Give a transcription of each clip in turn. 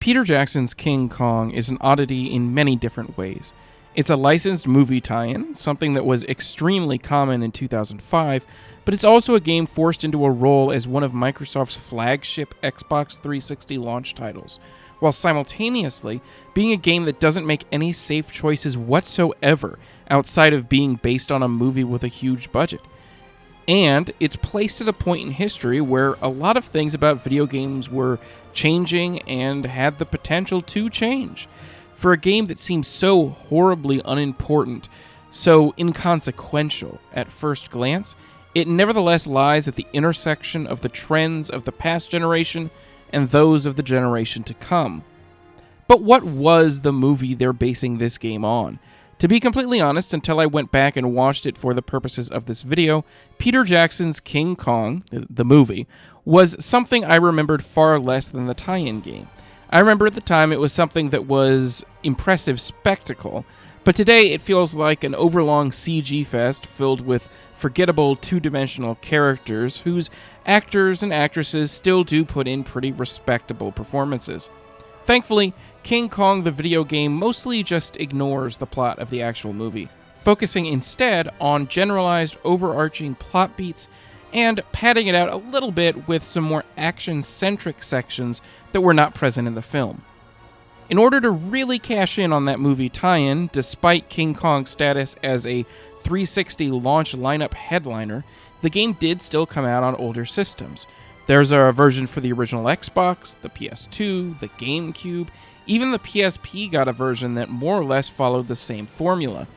Peter Jackson's King Kong is an oddity in many different ways. It's a licensed movie tie-in, something that was extremely common in 2005, but it's also a game forced into a role as one of Microsoft's flagship Xbox 360 launch titles, while simultaneously being a game that doesn't make any safe choices whatsoever outside of being based on a movie with a huge budget. And it's placed at a point in history where a lot of things about video games were changing and had the potential to change. For a game that seems so horribly unimportant, so inconsequential at first glance, it nevertheless lies at the intersection of the trends of the past generation and those of the generation to come. But what was the movie they're basing this game on? To be completely honest, until I went back and watched it for the purposes of this video, Peter Jackson's King Kong, the movie, was something I remembered far less than the tie-in game. I remember at the time it was something that was impressive spectacle, but today it feels like an overlong CG fest filled with forgettable two-dimensional characters whose actors and actresses still do put in pretty respectable performances. Thankfully, King Kong the video game mostly just ignores the plot of the actual movie, focusing instead on generalized overarching plot beats and padding it out a little bit with some more action-centric sections that were not present in the film. In order to really cash in on that movie tie-in, despite King Kong's status as a 360 launch lineup headliner, the game did still come out on older systems. There's a version for the original Xbox, the PS2, the GameCube. Even the PSP got a version that more or less followed the same formula.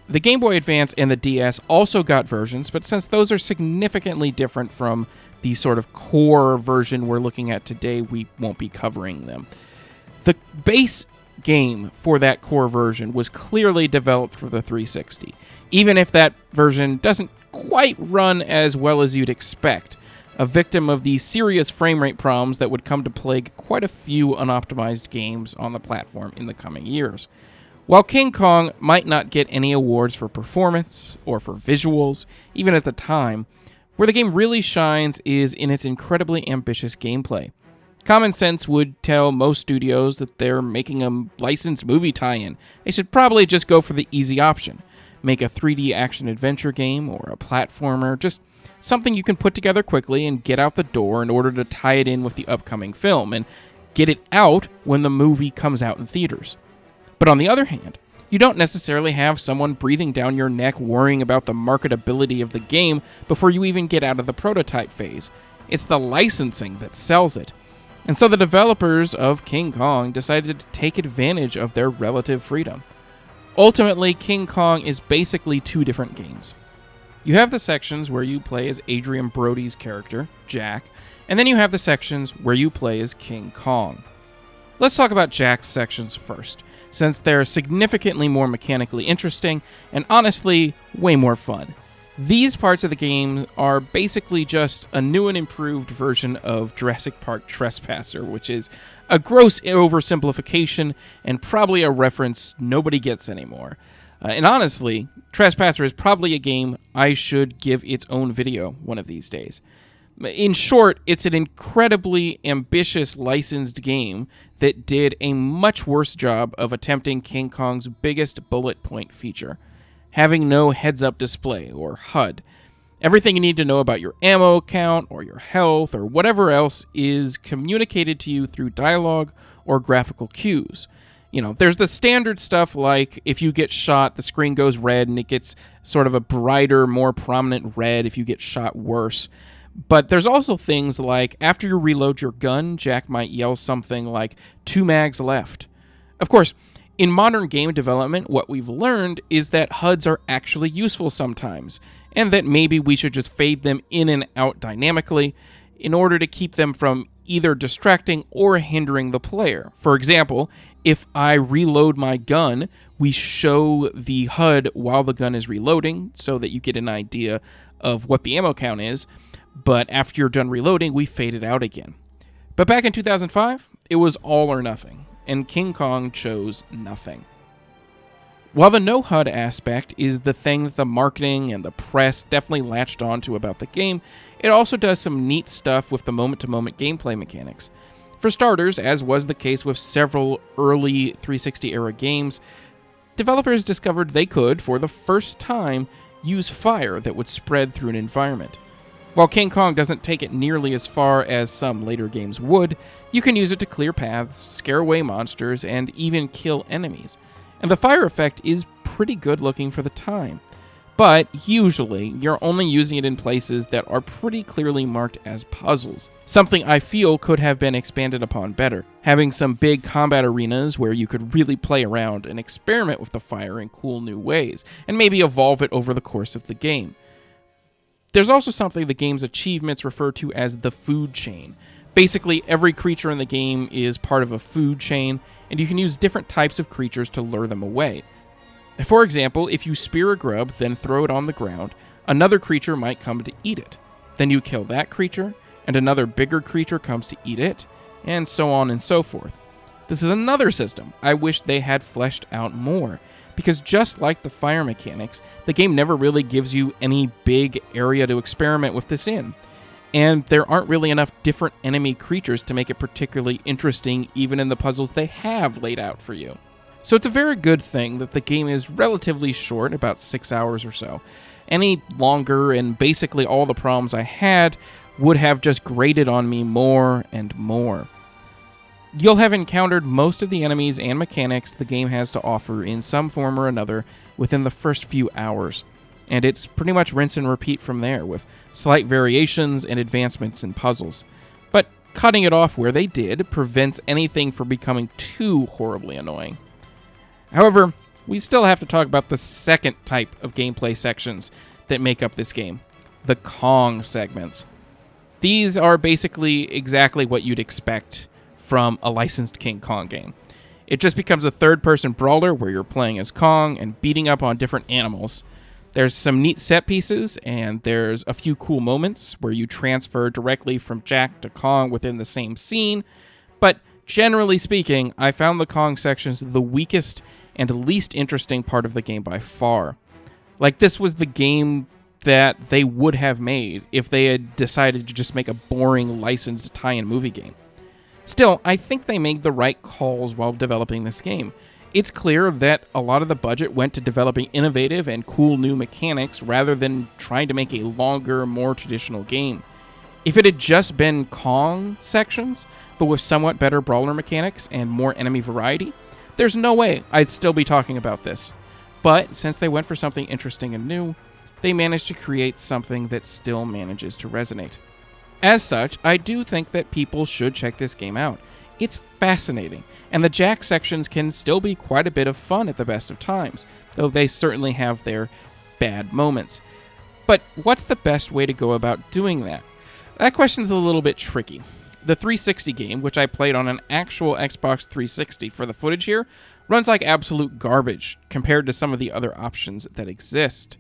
The Game Boy Advance and the DS also got versions, but since those are significantly different from the sort of core version we're looking at today, we won't be covering them. The base game for that core version was clearly developed for the 360, even if that version doesn't quite run as well as you'd expect, a victim of the serious frame rate problems that would come to plague quite a few unoptimized games on the platform in the coming years. While King Kong might not get any awards for performance or for visuals, even at the time, where the game really shines is in its incredibly ambitious gameplay. Common sense would tell most studios that they're making a licensed movie tie-in. They should probably just go for the easy option. Make a 3D action-adventure game or a platformer, just something you can put together quickly and get out the door in order to tie it in with the upcoming film, and get it out when the movie comes out in theaters. But on the other hand, you don't necessarily have someone breathing down your neck worrying about the marketability of the game before you even get out of the prototype phase. It's the licensing that sells it. And so the developers of King Kong decided to take advantage of their relative freedom. Ultimately, King Kong is basically two different games. You have the sections where you play as Adrian Brody's character, Jack, and then you have the sections where you play as King Kong. Let's talk about Jack's sections first, since they're significantly more mechanically interesting and honestly way more fun. These parts of the game are basically just a new and improved version of Jurassic Park Trespasser, which is a gross oversimplification and probably a reference nobody gets anymore. And honestly, Trespasser is probably a game I should give its own video one of these days. In short, it's an incredibly ambitious licensed game that did a much worse job of attempting King Kong's biggest bullet point feature, having no heads-up display or HUD. Everything you need to know about your ammo count or your health or whatever else is communicated to you through dialogue or graphical cues. You know, there's the standard stuff like if you get shot, the screen goes red and it gets sort of a brighter, more prominent red if you get shot worse. But there's also things like after you reload your gun, Jack might yell something like 2 mags left. Of course, in modern game development, what we've learned is that HUDs are actually useful sometimes, and that maybe we should just fade them in and out dynamically in order to keep them from either distracting or hindering the player. For example, if I reload my gun, we show the HUD while the gun is reloading so that you get an idea of what the ammo count is, but after you're done reloading, we fade it out again. But back in 2005, it was all or nothing, and King Kong chose nothing. While the no HUD aspect is the thing that the marketing and the press definitely latched onto about the game, it also does some neat stuff with the moment-to-moment gameplay mechanics. For starters, as was the case with several early 360-era games, developers discovered they could, for the first time, use fire that would spread through an environment. While King Kong doesn't take it nearly as far as some later games would, you can use it to clear paths, scare away monsters, and even kill enemies. And the fire effect is pretty good looking for the time. But usually, you're only using it in places that are pretty clearly marked as puzzles, something I feel could have been expanded upon better, having some big combat arenas where you could really play around and experiment with the fire in cool new ways, and maybe evolve it over the course of the game. There's also something the game's achievements refer to as the food chain. Basically, every creature in the game is part of a food chain, and you can use different types of creatures to lure them away. For example, if you spear a grub, then throw it on the ground, another creature might come to eat it. Then you kill that creature, and another bigger creature comes to eat it, and so on and so forth. This is another system I wish they had fleshed out more, because just like the fire mechanics, the game never really gives you any big area to experiment with this in. And there aren't really enough different enemy creatures to make it particularly interesting even in the puzzles they have laid out for you. So it's a very good thing that the game is relatively short, about 6 hours or so. Any longer, and basically all the problems I had would have just grated on me more and more. You'll have encountered most of the enemies and mechanics the game has to offer in some form or another within the first few hours, and it's pretty much rinse and repeat from there, with slight variations and advancements in puzzles. But cutting it off where they did prevents anything from becoming too horribly annoying. However, we still have to talk about the second type of gameplay sections that make up this game, the Kong segments. These are basically exactly what you'd expect from a licensed King Kong game. It just becomes a third-person brawler where you're playing as Kong and beating up on different animals. There's some neat set pieces, and there's a few cool moments where you transfer directly from Jack to Kong within the same scene, but generally speaking, I found the Kong sections the weakest and least interesting part of the game by far. Like, this was the game that they would have made if they had decided to just make a boring licensed tie-in movie game. Still, I think they made the right calls while developing this game. It's clear that a lot of the budget went to developing innovative and cool new mechanics rather than trying to make a longer, more traditional game. If it had just been Kong sections, but with somewhat better brawler mechanics and more enemy variety, there's no way I'd still be talking about this. But since they went for something interesting and new, they managed to create something that still manages to resonate. As such, I do think that people should check this game out. It's fascinating, and the Jack sections can still be quite a bit of fun at the best of times, though they certainly have their bad moments. But what's the best way to go about doing that? That question's a little bit tricky. The 360 game, which I played on an actual Xbox 360 for the footage here, runs like absolute garbage compared to some of the other options that exist.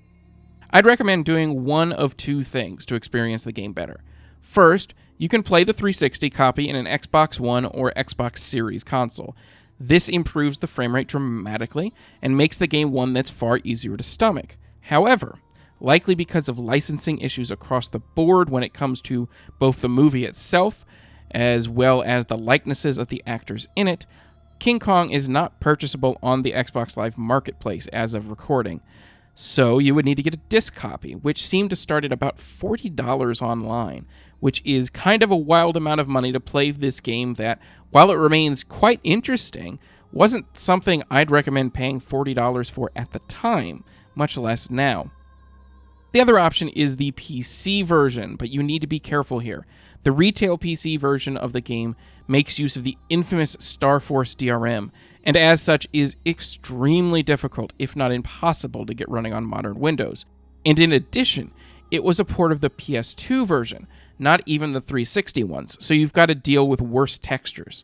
I'd recommend doing one of two things to experience the game better. First, you can play the 360 copy in an Xbox One or Xbox Series console. This improves the frame rate dramatically and makes the game one that's far easier to stomach. However, likely because of licensing issues across the board when it comes to both the movie itself as well as the likenesses of the actors in it, King Kong is not purchasable on the Xbox Live Marketplace as of recording. So you would need to get a disc copy, which seemed to start at about $40 online, which is kind of a wild amount of money to play this game that, while it remains quite interesting, wasn't something I'd recommend paying $40 for at the time, much less now. The other option is the PC version, but you need to be careful here. The retail PC version of the game makes use of the infamous Star Force DRM, and as such is extremely difficult, if not impossible, to get running on modern Windows. And in addition, it was a port of the PS2 version, not even the 360 ones, so you've got to deal with worse textures.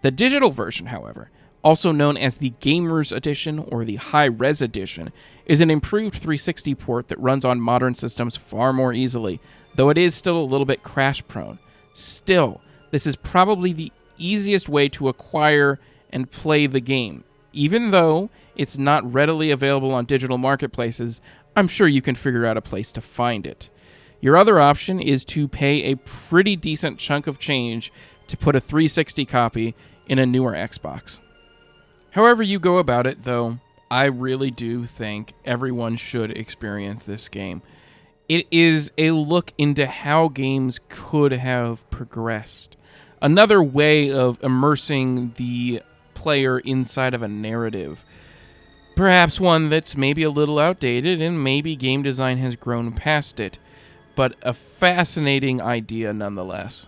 The digital version, however, also known as the Gamers Edition or the High-Res Edition, is an improved 360 port that runs on modern systems far more easily, though it is still a little bit crash-prone. Still, this is probably the easiest way to acquire and play the game. Even though it's not readily available on digital marketplaces, I'm sure you can figure out a place to find it. Your other option is to pay a pretty decent chunk of change to put a 360 copy in a newer Xbox. However you go about it, though, I really do think everyone should experience this game. It is a look into how games could have progressed. Another way of immersing the player inside of a narrative. Perhaps one that's maybe a little outdated and maybe game design has grown past it, but a fascinating idea nonetheless.